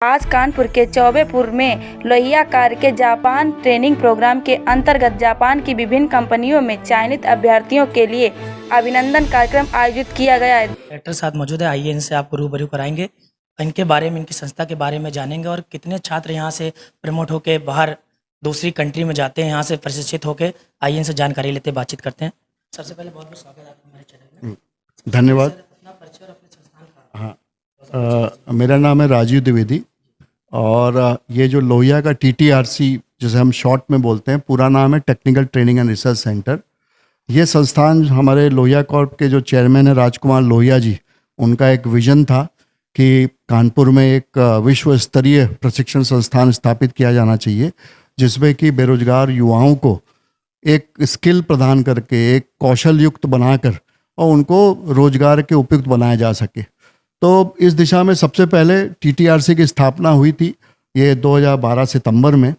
आज कानपुर के चौबेपुर में लोहिया कार के जापान ट्रेनिंग प्रोग्राम के अंतर्गत जापान की विभिन्न कंपनियों में चयनित अभ्यर्थियों के लिए अभिनंदन कार्यक्रम आयोजित किया गया है। डायरेक्टर साथ मौजूद है, आइए इनसे आपको रूबरू कराएंगे, इनके बारे में, इनकी संस्था के बारे में जानेंगे और कितने छात्र यहाँ से प्रमोट होकर बाहर दूसरी कंट्री में जाते हैं, यहाँ से प्रशिक्षित होकर। आइए इनसे जानकारी लेते, बातचीत करते हैं। सबसे पहले बहुत बहुत स्वागत है आपका हमारे चैनल में। धन्यवाद। अपना परिचय और अपने संस्थान का। हाँ, मेरा नाम है राजीव द्विवेदी और ये जो लोहिया का TTRC जिसे हम शॉर्ट में बोलते हैं, पूरा नाम है technical training and research centre. ये संस्थान हमारे लोहिया कॉर्प के जो चेयरमैन है राजकुमार लोहिया जी, उनका एक विजन था कि कानपुर में एक विश्व स्तरीय प्रशिक्षण संस्थान स्थापित किया जाना चाहिए, जिसमें कि बेरोजगार युवाओं को एक स्किल प्रदान करके, एक कौशल युक्त बनाकर और उनको रोजगार के उपयुक्त बनाया जा सके। तो इस दिशा में सबसे पहले TTRC की स्थापना हुई थी, ये 2012 सितंबर में।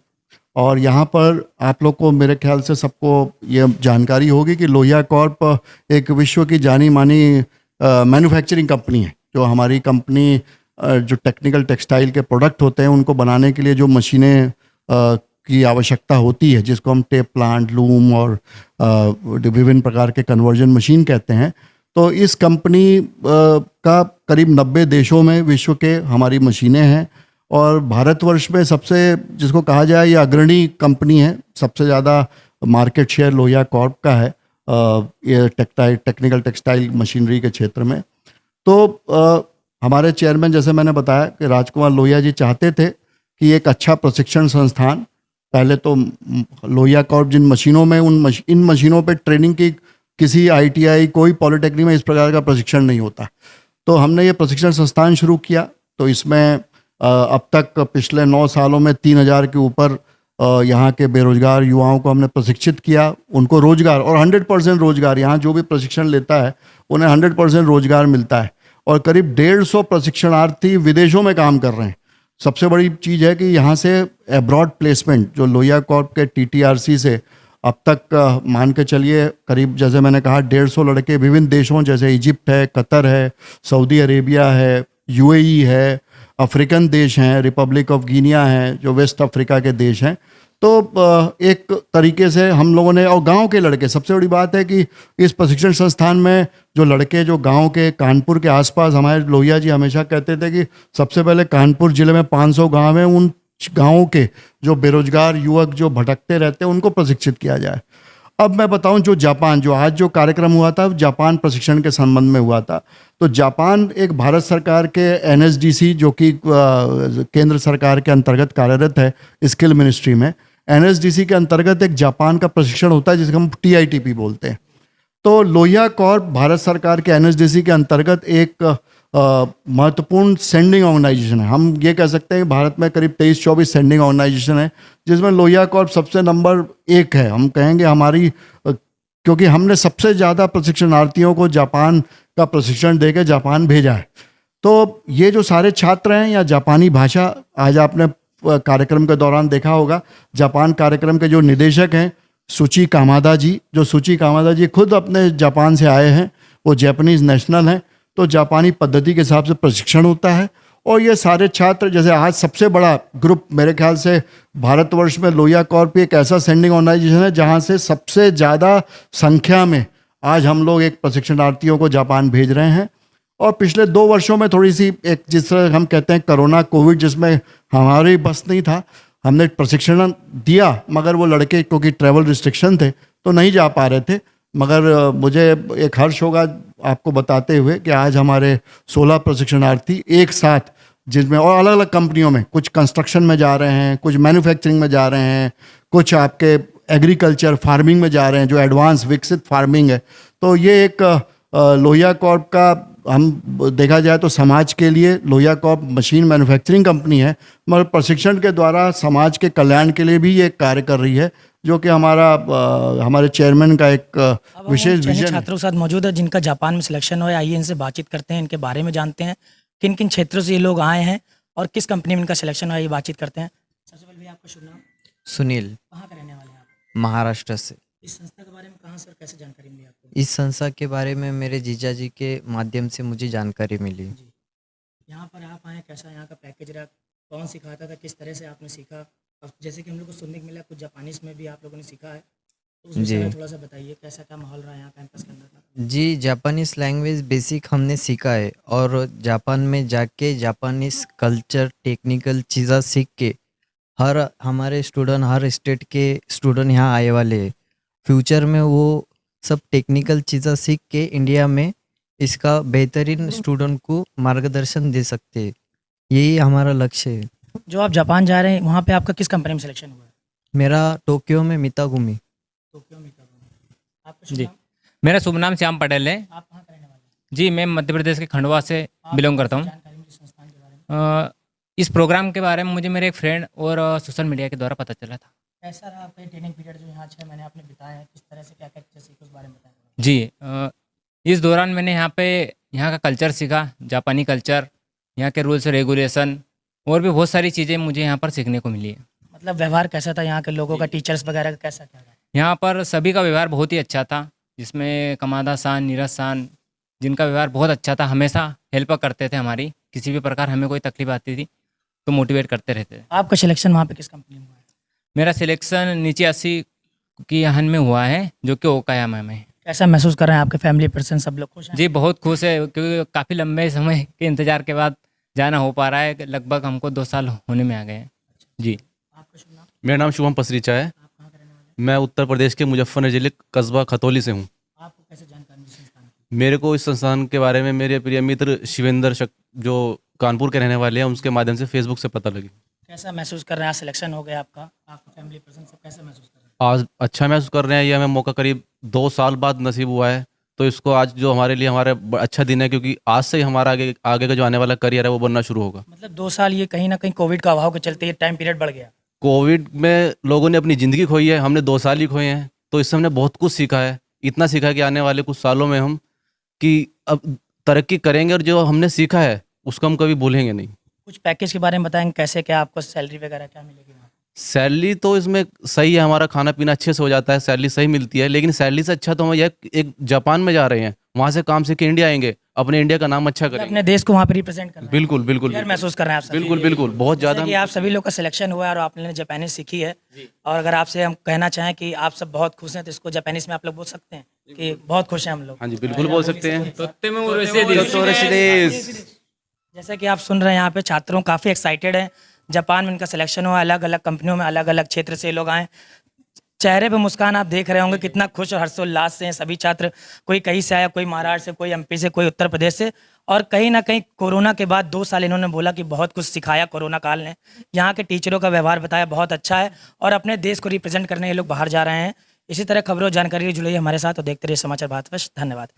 और यहाँ पर आप लोग को, मेरे ख्याल से सबको ये जानकारी होगी कि लोहिया कॉर्प एक विश्व की जानी मानी मैन्युफैक्चरिंग कंपनी है। जो हमारी कंपनी जो टेक्निकल टेक्सटाइल के प्रोडक्ट होते हैं, उनको बनाने के लिए जो मशीनें की आवश्यकता होती है, जिसको हम टेप प्लांट, लूम और विभिन्न प्रकार के कन्वर्जन मशीन कहते हैं, तो इस कंपनी का करीब 90 देशों में विश्व के हमारी मशीनें हैं। और भारतवर्ष में सबसे, जिसको कहा जाए, ये अग्रणी कंपनी है। सबसे ज़्यादा मार्केट शेयर लोहिया कॉर्प का है ये टेक्निकल टेक्सटाइल मशीनरी के क्षेत्र में। तो हमारे चेयरमैन, जैसे मैंने बताया, कि राजकुमार लोहिया जी चाहते थे कि एक अच्छा प्रशिक्षण संस्थान, पहले तो लोहिया कॉर्प जिन मशीनों में इन मशीनों पे ट्रेनिंग की किसी ITI, कोई पॉलिटेक्निक में इस प्रकार का प्रशिक्षण नहीं होता। तो हमने ये प्रशिक्षण संस्थान शुरू किया। तो इसमें अब तक पिछले 9 सालों में 3000 के ऊपर यहाँ के बेरोजगार युवाओं को हमने प्रशिक्षित किया, उनको रोजगार, और 100% रोजगार, यहाँ जो भी प्रशिक्षण लेता है उन्हें 100% रोजगार मिलता है। और करीब 150 प्रशिक्षणार्थी विदेशों में काम कर रहे हैं। सबसे बड़ी चीज़ है कि यहाँ से एब्रॉड प्लेसमेंट, जो लोहिया कॉर्प के TTRC से अब तक मान के चलिए करीब, जैसे मैंने कहा, 150 लड़के विभिन्न देशों, जैसे इजिप्ट है, कतर है, सऊदी अरेबिया है, UAE है, अफ्रीकन देश हैं, रिपब्लिक ऑफ गिनिया है, जो वेस्ट अफ्रीका के देश हैं। तो एक तरीके से हम लोगों ने, और गांव के लड़के, सबसे बड़ी बात है कि इस प्रशिक्षण संस्थान में जो लड़के, जो गांव के, कानपुर के आसपास, हमारे लोहिया जी हमेशा कहते थे कि सबसे पहले कानपुर जिले में 500 गांव हैं, उन गाँव के जो बेरोजगार युवक जो भटकते रहते हैं, उनको प्रशिक्षित किया जाए। अब मैं बताऊं, जो जापान, जो आज जो कार्यक्रम हुआ था, जापान प्रशिक्षण के संबंध में हुआ था। तो जापान एक भारत सरकार के NSDC, जो कि केंद्र सरकार के अंतर्गत कार्यरत है स्किल मिनिस्ट्री में, NSDC के अंतर्गत एक जापान का प्रशिक्षण होता है, जिसको हम TITP बोलते हैं। तो लोहिया कॉर्प भारत सरकार के NSDC के अंतर्गत एक महत्वपूर्ण सेंडिंग ऑर्गेनाइजेशन है। हम ये कह सकते हैं कि भारत में करीब 23-24 सेंडिंग ऑर्गेनाइजेशन है, जिसमें लोहिया कॉर्प सबसे नंबर 1 है। हम कहेंगे हमारी, क्योंकि हमने सबसे ज़्यादा प्रशिक्षणार्थियों को जापान का प्रशिक्षण देकर जापान भेजा है। तो ये जो सारे छात्र हैं, या जापानी भाषा, आज आपने कार्यक्रम के दौरान देखा होगा, जापान कार्यक्रम के जो निदेशक हैं सुची कामादा जी, जो सुची कामादा जी खुद अपने जापान से आए हैं, वो जापानीज नेशनल हैं। तो जापानी पद्धति के हिसाब से प्रशिक्षण होता है। और ये सारे छात्र, जैसे आज सबसे बड़ा ग्रुप, मेरे ख्याल से भारतवर्ष में लोहिया कॉर्प एक ऐसा सेंडिंग ऑर्गेनाइजेशन है जहाँ से सबसे ज़्यादा संख्या में आज हम लोग एक प्रशिक्षणार्थियों को जापान भेज रहे हैं। और पिछले 2 वर्षों में थोड़ी सी, एक जिस तरह हम कहते हैं कोरोना कोविड, जिसमें हमारी बस नहीं था, हमने प्रशिक्षण दिया, मगर वो लड़के क्योंकि ट्रैवल रिस्ट्रिक्शन थे तो नहीं जा पा रहे थे। मगर मुझे एक हर्ष होगा आपको बताते हुए कि आज हमारे 16 प्रशिक्षणार्थी एक साथ, जिसमें और अलग अलग कंपनियों में, कुछ कंस्ट्रक्शन में जा रहे हैं, कुछ मैन्युफैक्चरिंग में जा रहे हैं, कुछ आपके एग्रीकल्चर फार्मिंग में जा रहे हैं, जो एडवांस विकसित फार्मिंग है। तो ये एक लोहिया कॉर्प का, हम देखा जाए तो समाज के लिए Lohia Corp machine manufacturing company है, मगर प्रशिक्षण के द्वारा समाज के कल्याण के लिए भी ये कार्य कर रही है, जो कि हमारे चेयरमैन का एक विशेष विजन है। छात्रों के साथ मौजूद है जिनका जापान में सिलेक्शन हुआ है। आइए इनसे बातचीत करते हैं, इनके बारे में जानते हैं, किन किन क्षेत्रों से ये लोग आए हैं और किस कंपनी में इनका सिलेक्शन हुआ है, ये बातचीत करते हैं। सबसे पहले आपका शुभ नाम? सुनील। कहाँ का रहने वाले हैं आप? महाराष्ट्र से। इस संस्था के बारे में कहाँ से और कैसे जानकारी मिली आपको? इस संस्था के बारे में मेरे जीजा जी के माध्यम से मुझे जानकारी मिली। यहाँ पर आप आए, कैसा यहाँ का पैकेज रहा, कौन सिखाता था, किस तरह से आपने सीखा? और जैसे कि हम लोग को सुनने को मिला कुछ जापानीज में भी आप लोगों ने सीखा है, तो उस विषय जी। में थोड़ा सा बताइए कैसा क्या माहौल रहा है यहाँ कैंपस के अंदर का? जी, जापानीज़ लैंग्वेज बेसिक हमने सीखा है और जापान में जाके जापानीज़ कल्चर टेक्निकल चीज़ें सीख के हर हमारे स्टूडेंट हर स्टेट के स्टूडेंट यहाँ आए वाले हैं। फ्यूचर में वो सब टेक्निकल चीज़ें सीख के इंडिया में इसका बेहतरीन स्टूडेंट को मार्गदर्शन दे सकते हैं। यही हमारा लक्ष्य है। जो आप जापान जा रहे हैं वहाँ पे आपका किस कंपनी में सिलेक्शन हुआ है? मेरा टोक्यो में मितागुमी। टोक्यो में कब हुआ? आपका शुभ जी। नाम? मेरा शुभ नाम श्याम पटेल है। आप कहाँ का रहने वाले हैं? जी, मैं मध्य प्रदेश के खंडवा से बिलोंग करता हूँ। जानकारी मुझे संस्थान के बारे में इस प्रोग्राम के बारे में मुझे मेरे एक फ्रेंड और सोशल मीडिया के द्वारा पता चला था। कैसा रहा आपका ट्रेनिंग पीरियड जो यहाँ 6 महीने आपने बिताए हैं, किस तरह से क्या क्या चीज़ें सीखी उस बारे में बताएं थोड़ा। जी, इस दौरान मैंने यहाँ का कल्चर सीखा, जापानी कल्चर, यहाँ के रूल्स रेगुलेशन और भी बहुत सारी चीज़ें मुझे यहाँ पर सीखने को मिली है। मतलब व्यवहार कैसा था यहाँ के लोगों का, टीचर्स वगैरह का कैसा क्या रहा? यहाँ पर सभी का व्यवहार बहुत ही अच्छा था, जिसमें कमादा सान, नीरज सान, जिनका व्यवहार बहुत अच्छा था, हमेशा हेल्प करते थे हमारी, किसी भी प्रकार हमें कोई तकलीफ आती थी तो मोटिवेट करते रहते थे। आपका सिलेक्शन वहाँ पे किस कंपनी में हुआ है? मेरा सिलेक्शन नीचे 80 की आहन में हुआ है, जो कि ओकायामा में है। कैसा महसूस कर रहे हैं आपके फैमिली पर्सन सब लोग खुश हैं? जी, बहुत खुश है, क्योंकि काफ़ी लंबे समय के इंतजार के बाद जाना हो पा रहा है। लगभग हमको 2 साल होने में आ गए हैं। जी। आपका शुभ नाम? मेरा नाम शुभम पसरीचा है। आप कहाँ का रहने वाले हैं? मैं उत्तर प्रदेश के मुजफ्फरनगर जिले कस्बा खतौली से हूँ। आपको कैसे जानकारी मिली संस्थान की? मेरे को इस संस्थान के बारे में मेरे प्रिय मित्र शिवेंद्र जो कानपुर के रहने वाले हैं, उसके माध्यम से फेसबुक से पता लगी। कैसा महसूस कर रहे हैं? आज सिलेक्शन हो गया आपका, आपका फैमिली पर्सन सब कैसा महसूस कर रहे हैं? आज अच्छा महसूस कर रहे हैं। यह हमें मौका करीब 2 साल बाद नसीब हुआ है, तो इसको आज जो हमारे लिए हमारा अच्छा दिन है, क्योंकि आज से ही हमारा आगे का जो आने वाला करियर है वो बनना शुरू होगा। मतलब 2 साल ये कहीं ना कहीं कोविड का अभाव के चलते ये टाइम पीरियड बढ़ गया। कोविड में लोगों ने अपनी ज़िंदगी खोई है, हमने 2 साल ही खोए हैं, तो इससे हमने बहुत कुछ सीखा है। इतना सीखा है कि आने वाले कुछ सालों में हम कि अब तरक्की करेंगे और जो हमने सीखा है उसको हम कभी भूलेंगे नहीं। कुछ पैकेज के बारे में बताएंगे, कैसे क्या आपको सैलरी वगैरह क्या मिलेगी वहाँ? सैलरी तो इसमें सही है, हमारा खाना पीना अच्छे से हो जाता है, सैलरी सही मिलती है, लेकिन सैलरी से अच्छा तो हम यह एक जापान में जा रहे हैं, वहाँ से काम सीख के इंडिया आएंगे, अपने इंडिया का नाम अच्छा करेंगे। अपने देश को वहाँ पे रिप्रेजेंट कर रहे हैं। बिल्कुल बिल्कुल क्या महसूस कर रहे हैं आप सभी? बिल्कुल बिल्कुल बहुत जैसे ज़्यादा। कि आप सभी लोग का सिलेक्शन हुआ है और आपने जापानीज सीखी है, और अगर आपसे हम कहना चाहें कि आप सब बहुत खुश हैं तो इसको जापानीज में आप लोग बोल सकते हैं कि बहुत खुश हैं हम लोग। हाँ जी, बिल्कुल बोल सकते हैं। जैसे कि आप सुन रहे हैं यहाँ पे छात्रों काफ़ी एक्साइटेड हैं, जापान में इनका सिलेक्शन हुआ, अलग अलग कंपनियों में अलग अलग क्षेत्र से लोग आए, चेहरे पे मुस्कान आप देख रहे होंगे कितना खुश और हर्षोल्लास से हैं सभी छात्र। कोई कहीं से आया, कोई महाराष्ट्र से, कोई एमपी से, कोई उत्तर प्रदेश से, और कहीं ना कहीं कोरोना के बाद 2 साल इन्होंने बोला कि बहुत कुछ सिखाया कोरोना काल ने। यहाँ के टीचरों का व्यवहार बताया बहुत अच्छा है और अपने देश को रिप्रेजेंट करने ये लोग बाहर जा रहे हैं। इसी तरह खबरों जानकारी जुड़ी हमारे साथ, और देखते रहिए समाचार भारतवर्ष। धन्यवाद।